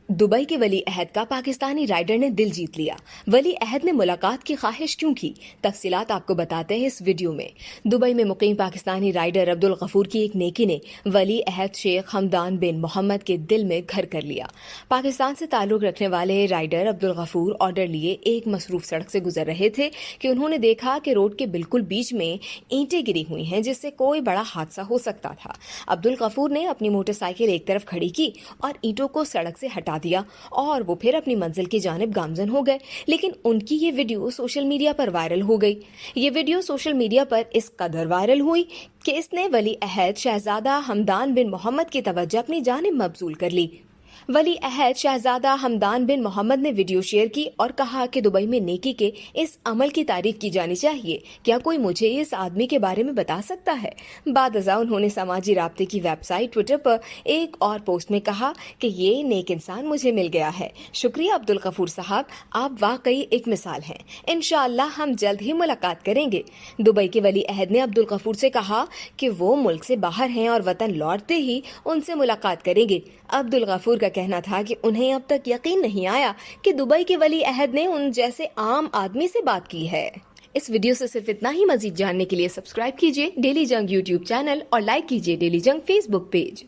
Dubai के वली अहद का Pakistani rider ने दिल जीत लिया। वली अहद ने मुलाकात की ख्वाहिश क्यों की, तफसीलात आपको बताते हैं इस वीडियो में। दुबई में मुकीम पाकिस्तानी राइडर अब्दुल गफूर की एक नेकी ने वली अहद शेख हमदान बिन मोहम्मद के दिल में घर कर लिया। पाकिस्तान से ताल्लुक रखने वाले राइडर अब्दुल गफूर ऑर्डर लिए एक मसरूफ सड़क से गुजर रहे थे कि उन्होंने देखा कि रोड के बिल्कुल बीच में ईंटें गिरी हुई हैं, जिससे कोई बड़ा हादसा हो सकता था। अब्दुल गफूर ने अपनी मोटरसाइकिल एक तरफ खड़ी की और ईंटों को सड़क से हटा दिया और वो फिर अपनी मंजिल की जानिब गामजन हो गए। लेकिन उनकी ये वीडियो सोशल मीडिया पर वायरल हो गई। ये वीडियो सोशल मीडिया पर इस कदर वायरल हुई कि इसने वली अहद शहजादा हमदान बिन मोहम्मद की तवज्जो अपनी जानिब मबजूल कर ली। वली अहद शहजादा हमदान बिन मोहम्मद ने वीडियो शेयर की और कहा कि दुबई में नेकी के इस अमल की तारीफ की जानी चाहिए। क्या कोई मुझे इस आदमी के बारे में बता सकता है? बाद अज़ा उन्होंने समाजी राब्ते की वेबसाइट ट्विटर पर एक और पोस्ट में कहा कि ये नेक इंसान मुझे मिल गया है। शुक्रिया अब्दुल गफूर साहब, आप वाकई एक मिसाल हैं। इंशाअल्लाह हम जल्द ही मुलाकात करेंगे। दुबई के वली अहद ने अब्दुल गफूर से कहा कि वो मुल्क से बाहर हैं और वतन लौटते ही उनसे मुलाकात करेंगे। अब्दुल गफूर का कहना था कि उन्हें अब तक यकीन नहीं आया कि दुबई के वली अहद ने उन जैसे आम आदमी से बात की है। इस वीडियो से सिर्फ इतना ही। मजीद जानने के लिए सब्सक्राइब कीजिए डेली जंग यूट्यूब चैनल और लाइक कीजिए डेली जंग फेसबुक पेज।